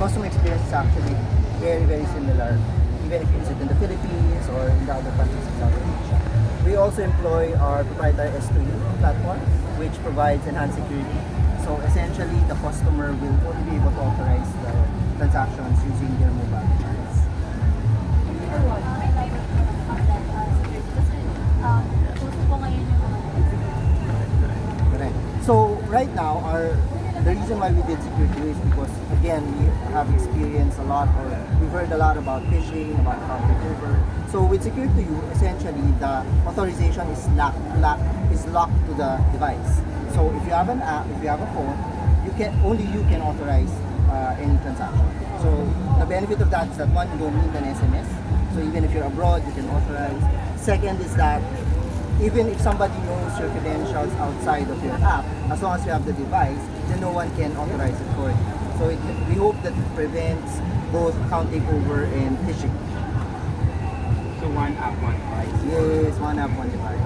customer experience is actually very, very similar, even if you visit in the Philippines or in the other countries in Southeast Asia. We also employ our proprietary S2U platform, which provides enhanced security. So essentially, the customer will only be able to authorize the transactions using their mobile device. Correct. So right now, the reason why we did security is because, again, we have experienced a lot, or we've heard a lot about phishing, about account takeover. So with security, essentially the authorization is locked to the device. So if you have an app, if you have a phone, only you can authorize any transaction. So the benefit of that is that, one, you don't need an SMS. So even if you're abroad, you can authorize. Second is that even if somebody knows your credentials outside of your app, as long as you have the device, then no one can authorize it for you. So we hope that it prevents both account takeover and phishing. So one app, one device. Yes, one app, one device.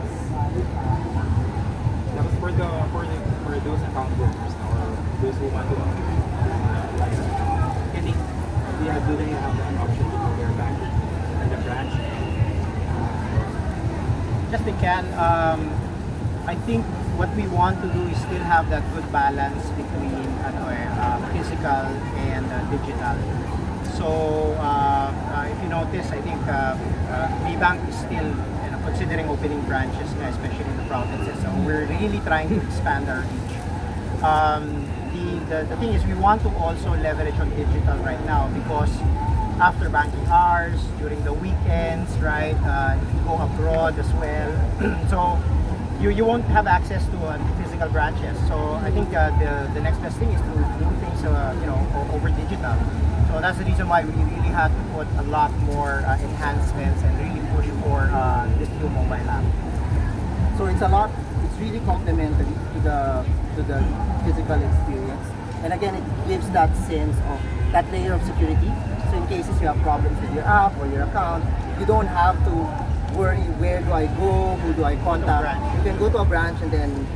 For those account holders or those who want to do they have an option to go there back in the branch? Yes, they can. I think what we want to do is still have that good balance between physical and digital. So if you notice, I think Maybank is still considering opening branches, especially in the provinces. So we're really trying to expand our reach. The thing is, we want to also leverage on digital right now because after banking hours, during the weekends, right? If you go abroad as well, so you won't have access to physical branches. So I think the next best thing is to do things over digital. So that's the reason why we really had to put a lot more enhancements and really push for this new mobile app. So it's really complementary to the physical experience. And again, it gives that sense of that layer of security. So in cases you have problems with your app or your account, you don't have to worry, where do I go, who do I contact. You can go to a branch and then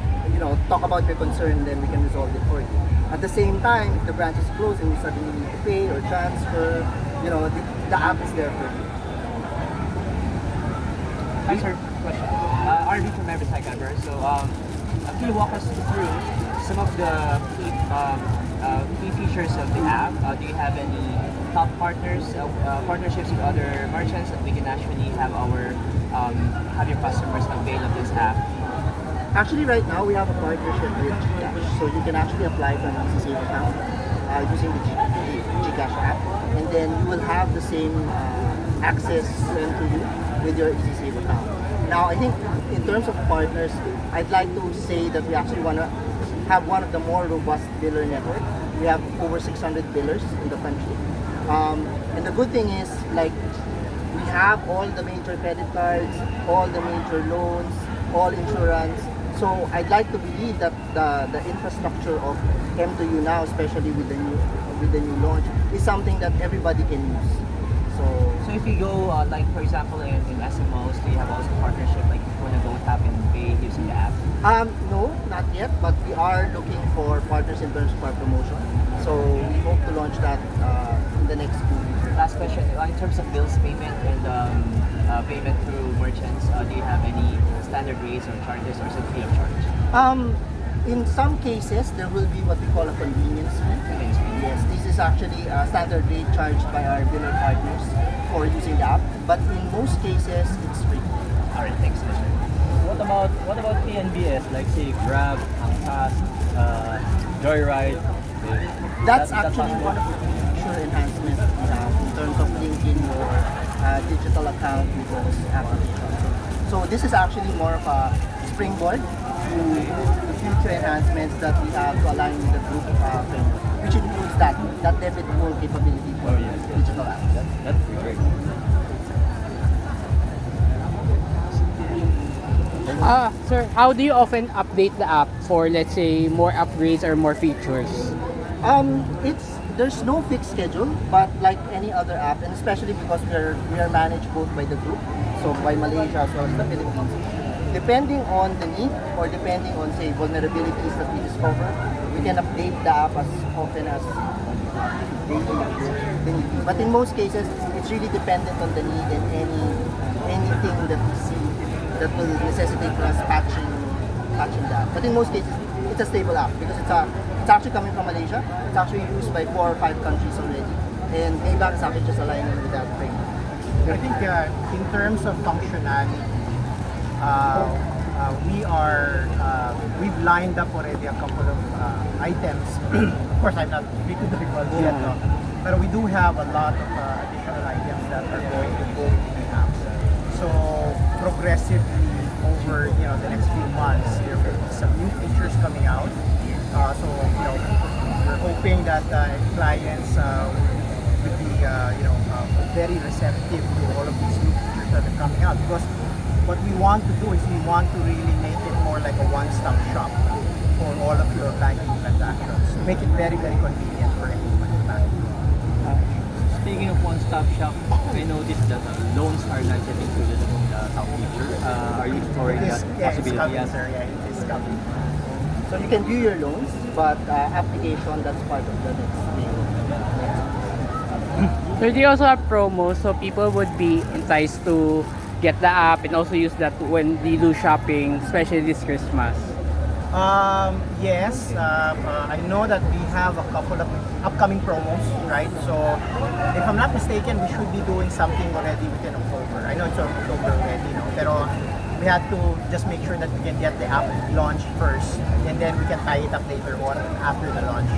talk about your concern, and then we can resolve it for you. At the same time, if the branch is closed and you suddenly need to pay or transfer, the app is there for you. Hi sir, question. RV from Maybank Ever. So can you walk us through some of the key features of the app? Do you have any top partnerships with other merchants that we can actually have your customers avail of this app? Actually, right now we have a partnership with Gcash, so you can actually apply for an EasySave account using the Gcash app, and then you will have the same access sent to you with your EasySave account. Now, I think in terms of partners, I'd like to say that we actually want to have one of the more robust biller network. We have over 600 billers in the country. And the good thing is, we have all the major credit cards, all the major loans, all insurance. So I'd like to believe that the infrastructure of M2U now, especially with the new launch, is something that everybody can use. So if you go, for example, in SMOs, do you have also partnership, like if you want to go tap and pay using the app? No, not yet, but we are looking for partners in terms of our promotion. So we hope to launch that in the next 2 weeks. Last question, in terms of bills payment and payment through merchants, do you have any standard rates or charges, or is it free of charge? In some cases, there will be what we call a convenience fee. Yes, this is actually a standard rate charged by our biller partners for using the app, but in most cases, it's free. All right, thanks. What about PNBS, like say Grab, Pass, Joyride? That's actually one of the feature enhancements that we have in terms of linking your digital account with those applications. So this is actually more of a springboard to the future enhancements that we have to align with the group framework, which includes that debit pool capability for digital apps. That's great. Sir, how do you often update the app for, let's say, more upgrades or more features? There's no fixed schedule, but like any other app, and especially because we are managed both by the group, so by Malaysia as well as the Philippines. Depending on the need or depending on, say, vulnerabilities that we discover, we can update the app as often as the need. But in most cases, it's really dependent on the need and anything that we see that will necessitate for us patching that. But in most cases, it's a stable app because it's actually coming from Malaysia. It's actually used by 4 or 5 countries already. And Maybank is actually just aligning with that Pring. I think in terms of functionality, we've lined up already a couple of items. Of course, I'm not free to the ones yet, no? But we do have a lot of additional items that are going to go into the app. So progressively over the next few months, there will be some new features coming out. So we're hoping that clients will be very receptive to all of these new features that are coming out, because what we want to do is we want to really make it more like a one-stop shop for all of your banking transactions. Make it very, very convenient for anyone to bank. Speaking of one-stop shop, I noticed that loans are not yet included in the top feature. Are you exploring that It's possibility? coming, Yes. sir. Yeah, it is coming. So you can view your loans, but application, that's part of the next thing. So do you also have promos so people would be enticed to get the app and also use that when they do shopping, especially this Christmas? Yes, I know that we have a couple of upcoming promos, right? So, if I'm not mistaken, we should be doing something already within October. I know it's October already, no? Pero we had to just make sure that we can get the app launched first, and then we can tie it up later on after the launch.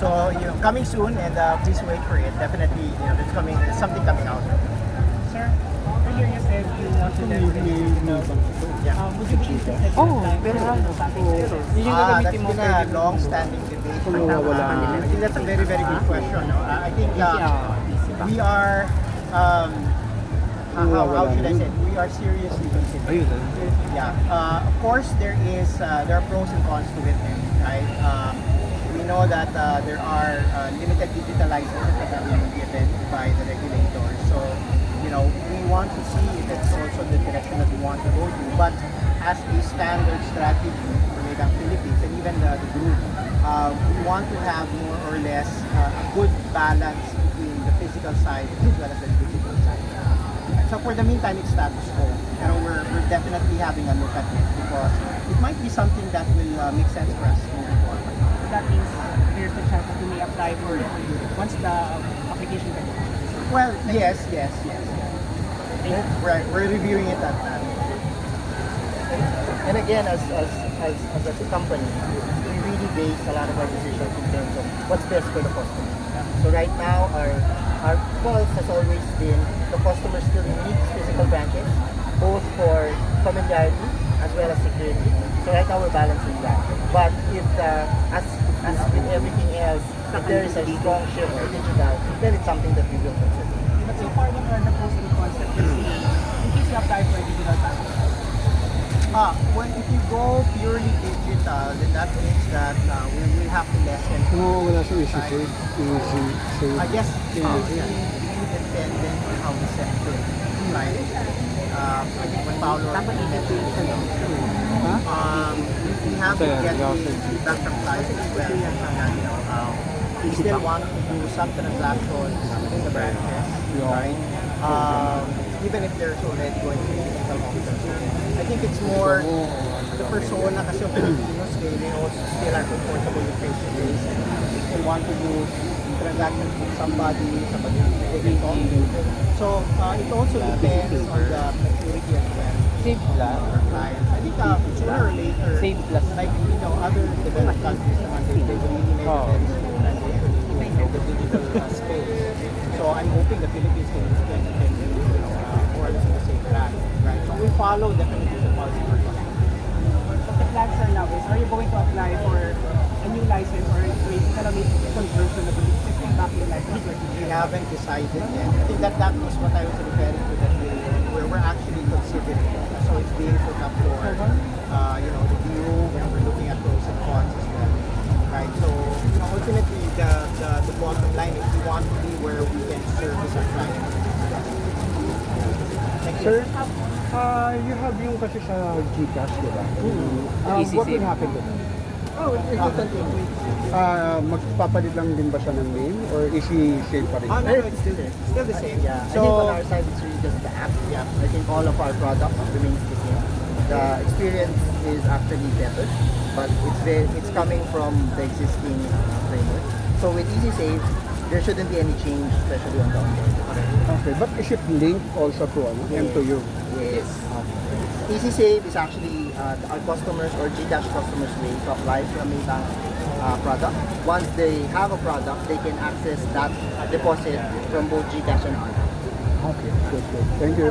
So, coming soon, and please wait for it. Definitely, there's something coming out. Sir, earlier you said you want to leverage. Yeah. Would you be interested in Oh, applying pero for something else? Yun yung That's gagamitin mo been a long-standing debate. I think that's a very, very good question. No? I think we are, how should I say it? We are seriously considering. Yeah. Of course, there are pros and cons to it, right? We know that there are limited digital licenses that are being given by the regulator. So, we want to see if it's also the direction that we want to go to. But as a standard strategy for Maybank Philippines and even the group, we want to have more or less a good balance between the physical side as well as the digital side. So for the meantime, it's status quo. We're definitely having a look at it because it might be something that will make sense for us moving forward. That means there's a chance that you may apply for it once the application gets launched. Well, yes. We're reviewing it at that. And again, as a company, we really base a lot of our decisions in terms of what's best for the customer. So right now, our pulse has always been the customer still needs physical branches, both for familiarity as well as security. So right now we're balancing that. But if as with everything else, if there is a strong shift to digital, then it's something that we will consider. But so far, what are the pros and cons that you're seeing in case you apply for a digital bank? If you go purely digital, then that means that we will have to lessen. Wala sa easy save. Easy save. I guess it will be dependent on how we set it. Right? I think when Paolo we have to get the feedback from clients as well. We still want to do some transactions in the branches, right? Even if there's already going to be physical options. I think it's more the persona kasi of Filipinos, they also still are comfortable with face-to-face. They want to do transactions with somebody they can talk to. So it also depends on the maturity as well. Save plus. Clients. I think sooner or later, Save plus. like other developed countries naman, they really made a very smooth transition into the digital space. So I'm hoping the Philippines can more or less in the same track, right? So we follow definitely the policy for What the plans are now is, are you going to apply for a new license or basically conversion of the existing banking license? we haven't decided yet. I think that was what I was referring to, that we're actually considering. So it's being put up for review, and we're looking at pros and cons as well. Right? So ultimately the bottom line is we want to be where we can service our clients. Thank you. Sir, you have yung kasi sa GCash, di ba? Easy What save. will happen to that? Oh, continue. Magpapalit lang din ba siya ng name or is he same pa rin? Oh, no, it's still there. Still the same. Yeah, So, I think on our side it's really just the app. Yeah, I think all of our products remains the same. The experience is actually better, but it's coming from the existing framework. So with Easy Save, there shouldn't be any change, especially on the onboarding. Okay, but is it linked also to M2U? Yes. Easy Save is actually our customers or GDash customers way to apply for a Maybank product. Once they have a product, they can access that deposit from both GDash and R. Okay, good. Thank you.